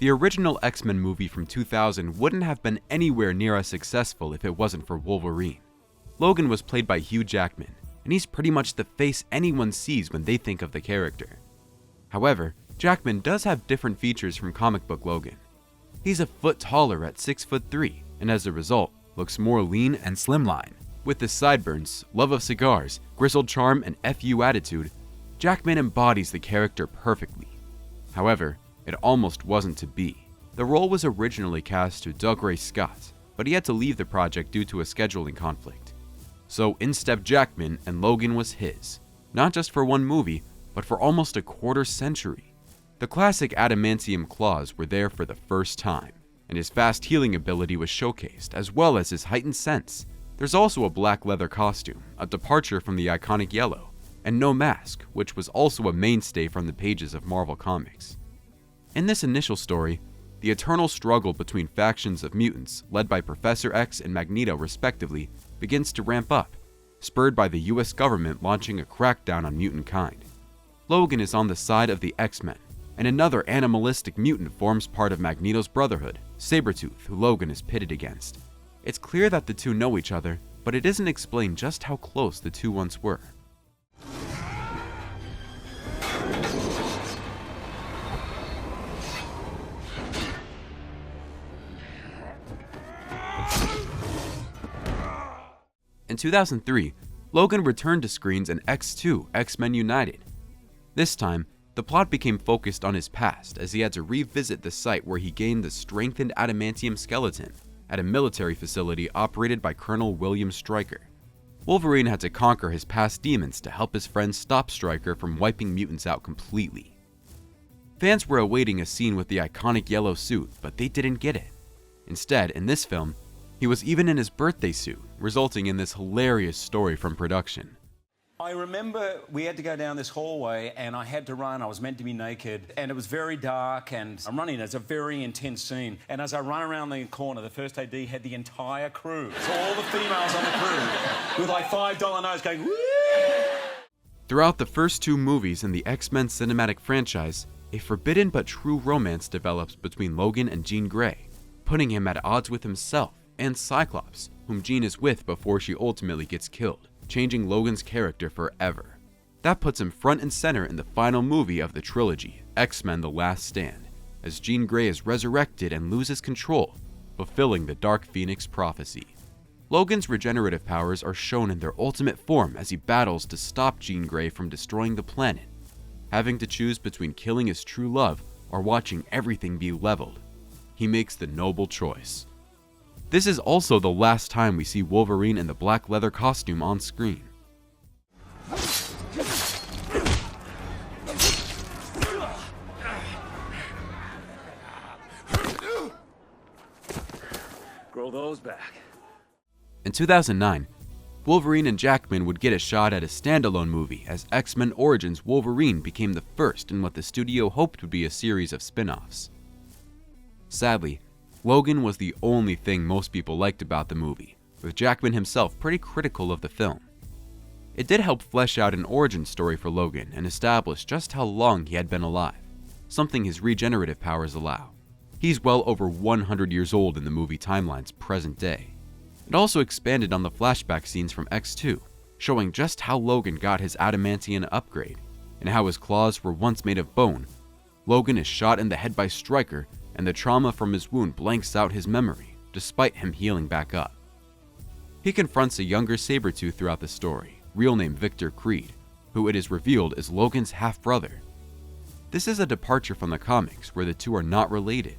The original X-Men movie from 2000 wouldn't have been anywhere near as successful if it wasn't for Wolverine. Logan was played by Hugh Jackman, and he's pretty much the face anyone sees when they think of the character. However, Jackman does have different features from comic book Logan. He's a foot taller at 6'3", and as a result, looks more lean and slimline. With his sideburns, love of cigars, grizzled charm, and FU attitude, Jackman embodies the character perfectly. However, it almost wasn't to be. The role was originally cast to Doug Ray Scott, but he had to leave the project due to a scheduling conflict. So in stepped Jackman, and Logan was his, not just for one movie, but for almost a quarter century. The classic adamantium claws were there for the first time, and his fast healing ability was showcased, as well as his heightened sense. There's also a black leather costume, a departure from the iconic yellow, and no mask, which was also a mainstay from the pages of Marvel Comics. In this initial story, the eternal struggle between factions of mutants, led by Professor X and Magneto respectively, begins to ramp up, spurred by the US government launching a crackdown on mutant kind. Logan is on the side of the X-Men, and another animalistic mutant forms part of Magneto's Brotherhood, Sabretooth, who Logan is pitted against. It's clear that the two know each other, but it isn't explained just how close the two once were. In 2003, Logan returned to screens in X2: X-Men United. This time, the plot became focused on his past as he had to revisit the site where he gained the strengthened adamantium skeleton at a military facility operated by Colonel William Stryker. Wolverine had to conquer his past demons to help his friends stop Stryker from wiping mutants out completely. Fans were awaiting a scene with the iconic yellow suit, but they didn't get it. Instead, in this film, he was even in his birthday suit, resulting in this hilarious story from production. I remember we had to go down this hallway and I had to run. I was meant to be naked and it was very dark and I'm running. It's a very intense scene. And as I run around the corner, the first AD had the entire crew. So all the females on the crew with like $5 notes going, woo! Throughout the first two movies in the X-Men cinematic franchise, a forbidden but true romance develops between Logan and Jean Grey, putting him at odds with himself and Cyclops, whom Jean is with before she ultimately gets killed, changing Logan's character forever. That puts him front and center in the final movie of the trilogy, X-Men: The Last Stand, as Jean Grey is resurrected and loses control, fulfilling the Dark Phoenix prophecy. Logan's regenerative powers are shown in their ultimate form as he battles to stop Jean Grey from destroying the planet, having to choose between killing his true love or watching everything be leveled. He makes the noble choice. This is also the last time we see Wolverine in the black leather costume on screen. Grow those back. In 2009, Wolverine and Jackman would get a shot at a standalone movie as X-Men Origins Wolverine became the first in what the studio hoped would be a series of spin-offs. Sadly, Logan was the only thing most people liked about the movie, with Jackman himself pretty critical of the film. It did help flesh out an origin story for Logan and establish just how long he had been alive, something his regenerative powers allow. He's well over 100 years old in the movie timeline's present day. It also expanded on the flashback scenes from X2, showing just how Logan got his adamantium upgrade, and how his claws were once made of bone. Logan is shot in the head by Stryker, and the trauma from his wound blanks out his memory, despite him healing back up. He confronts a younger Sabretooth throughout the story, real name Victor Creed, who it is revealed is Logan's half-brother. This is a departure from the comics where the two are not related.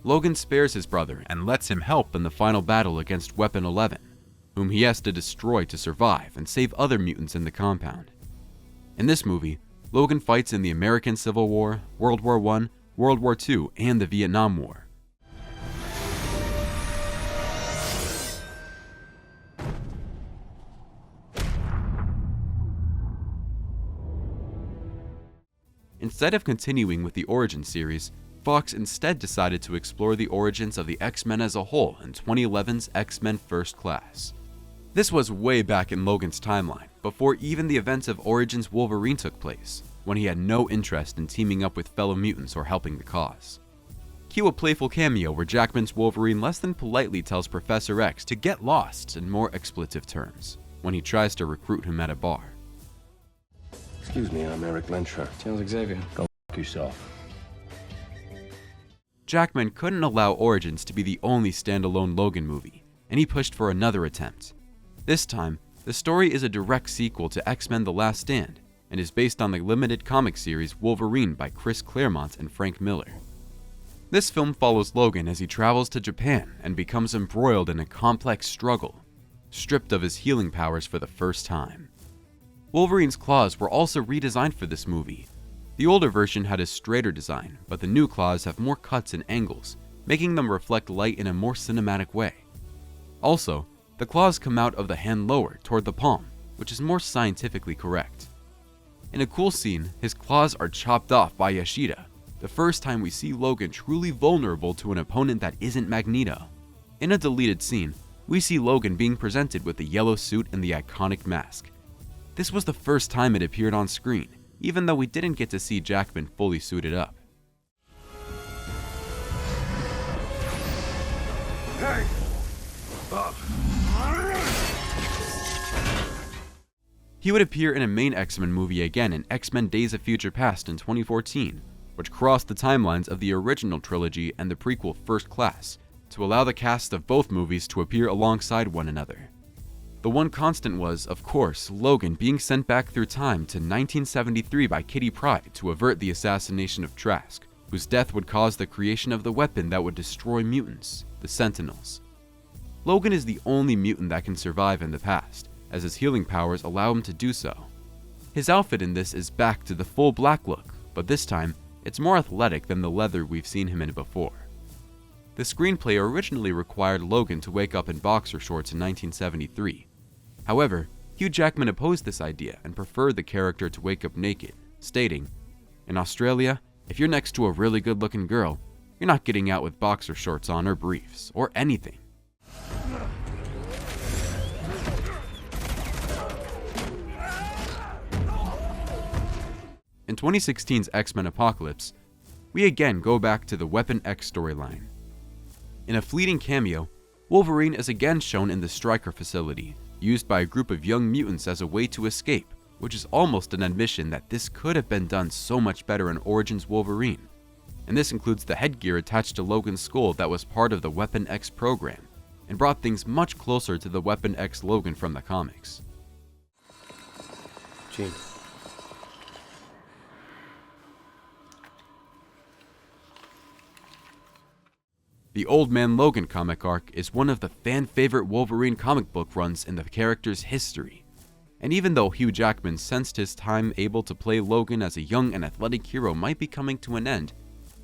Logan spares his brother and lets him help in the final battle against Weapon 11, whom he has to destroy to survive and save other mutants in the compound. In this movie, Logan fights in the American Civil War, World War I, World War II, and the Vietnam War. Instead of continuing with the Origin series, Fox instead decided to explore the origins of the X-Men as a whole in 2011's X-Men First Class. This was way back in Logan's timeline, before even the events of Origins Wolverine took place, when he had no interest in teaming up with fellow mutants or helping the cause. Cue a playful cameo where Jackman's Wolverine less than politely tells Professor X to get lost in more expletive terms when he tries to recruit him at a bar. Excuse me, I'm Eric Lensher. Sounds Xavier. Go f*** yourself. Jackman couldn't allow Origins to be the only standalone Logan movie, and he pushed for another attempt. This time, the story is a direct sequel to X-Men: The Last Stand and is based on the limited comic series Wolverine by Chris Claremont and Frank Miller. This film follows Logan as he travels to Japan and becomes embroiled in a complex struggle, stripped of his healing powers for the first time. Wolverine's claws were also redesigned for this movie. The older version had a straighter design, but the new claws have more cuts and angles, making them reflect light in a more cinematic way. Also, the claws come out of the hand lower toward the palm, which is more scientifically correct. In a cool scene, his claws are chopped off by Yashida, the first time we see Logan truly vulnerable to an opponent that isn't Magneto. In a deleted scene, we see Logan being presented with the yellow suit and the iconic mask. This was the first time it appeared on screen, even though we didn't get to see Jackman fully suited up. Hey! He would appear in a main X-Men movie again in X-Men Days of Future Past in 2014, which crossed the timelines of the original trilogy and the prequel First Class, to allow the cast of both movies to appear alongside one another. The one constant was, of course, Logan being sent back through time to 1973 by Kitty Pryde to avert the assassination of Trask, whose death would cause the creation of the weapon that would destroy mutants, the Sentinels. Logan is the only mutant that can survive in the past, as his healing powers allow him to do so. His outfit in this is back to the full black look, but this time, it's more athletic than the leather we've seen him in before. The screenplay originally required Logan to wake up in boxer shorts in 1973. However, Hugh Jackman opposed this idea and preferred the character to wake up naked, stating, "In Australia, if you're next to a really good-looking girl, you're not getting out with boxer shorts on or briefs, or anything." In 2016's X-Men Apocalypse, we again go back to the Weapon X storyline. In a fleeting cameo, Wolverine is again shown in the Stryker facility, used by a group of young mutants as a way to escape, which is almost an admission that this could have been done so much better in Origins Wolverine. And this includes the headgear attached to Logan's skull that was part of the Weapon X program, and brought things much closer to the Weapon X Logan from the comics. Gene. The Old Man Logan comic arc is one of the fan-favorite Wolverine comic book runs in the character's history. And even though Hugh Jackman sensed his time able to play Logan as a young and athletic hero might be coming to an end,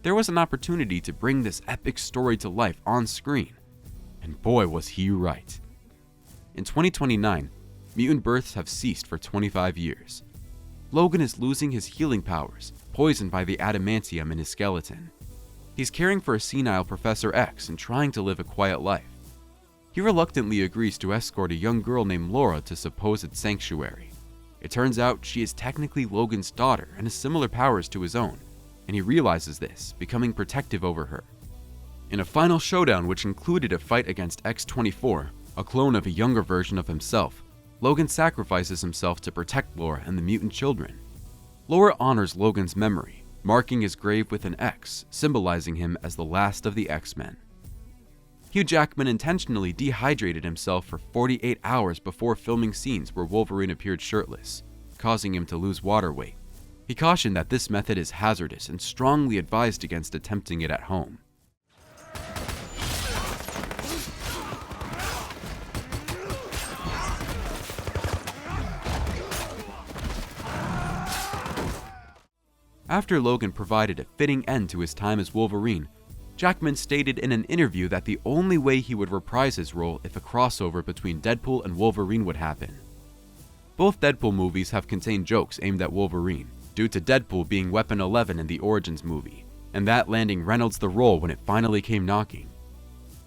there was an opportunity to bring this epic story to life on screen. And boy was he right. In 2029, mutant births have ceased for 25 years. Logan is losing his healing powers, poisoned by the adamantium in his skeleton. He's caring for a senile Professor X and trying to live a quiet life. He reluctantly agrees to escort a young girl named Laura to supposed sanctuary. It turns out she is technically Logan's daughter and has similar powers to his own, and he realizes this, becoming protective over her. In a final showdown which included a fight against X-24, a clone of a younger version of himself, Logan sacrifices himself to protect Laura and the mutant children. Laura honors Logan's memory, marking his grave with an X, symbolizing him as the last of the X-Men. Hugh Jackman intentionally dehydrated himself for 48 hours before filming scenes where Wolverine appeared shirtless, causing him to lose water weight. He cautioned that this method is hazardous and strongly advised against attempting it at home. After Logan provided a fitting end to his time as Wolverine, Jackman stated in an interview that the only way he would reprise his role if a crossover between Deadpool and Wolverine would happen. Both Deadpool movies have contained jokes aimed at Wolverine, due to Deadpool being Weapon 11 in the Origins movie, and that landing Reynolds the role when it finally came knocking.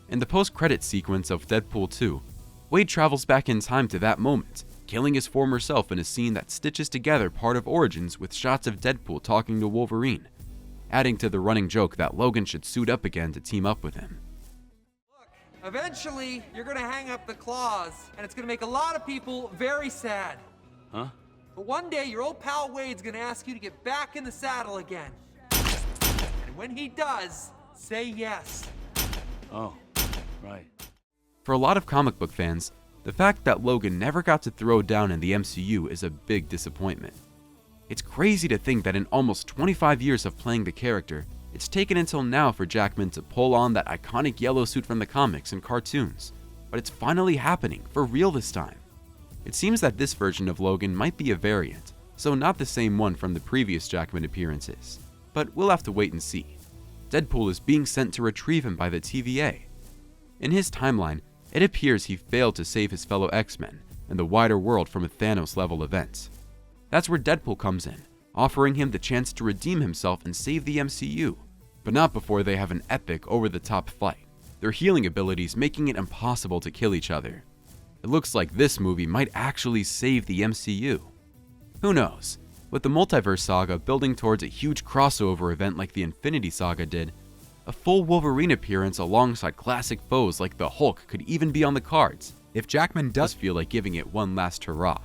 In the post-credits sequence of Deadpool 2, Wade travels back in time to that moment, killing his former self in a scene that stitches together part of Origins with shots of Deadpool talking to Wolverine. adding to the running joke that Logan should suit up again to team up with him. Eventually, you're gonna hang up the claws, and it's gonna make a lot of people very sad. Huh? But one day, your old pal Wade's gonna ask you to get back in the saddle again. And when he does, say yes. Oh, right. For a lot of comic book fans, the fact that Logan never got to throw down in the MCU is a big disappointment. It's crazy to think that in almost 25 years of playing the character, it's taken until now for Jackman to pull on that iconic yellow suit from the comics and cartoons, but it's finally happening, for real this time. It seems that this version of Logan might be a variant, so not the same one from the previous Jackman appearances, but we'll have to wait and see. Deadpool is being sent to retrieve him by the TVA. In his timeline, it appears he failed to save his fellow X-Men and the wider world from a Thanos-level event. That's where Deadpool comes in, offering him the chance to redeem himself and save the MCU, but not before they have an epic, over-the-top fight, their healing abilities making it impossible to kill each other. It looks like this movie might actually save the MCU. Who knows? With the multiverse saga building towards a huge crossover event like the Infinity Saga did, a full Wolverine appearance alongside classic foes like the Hulk could even be on the cards, if Jackman does feel like giving it one last hurrah.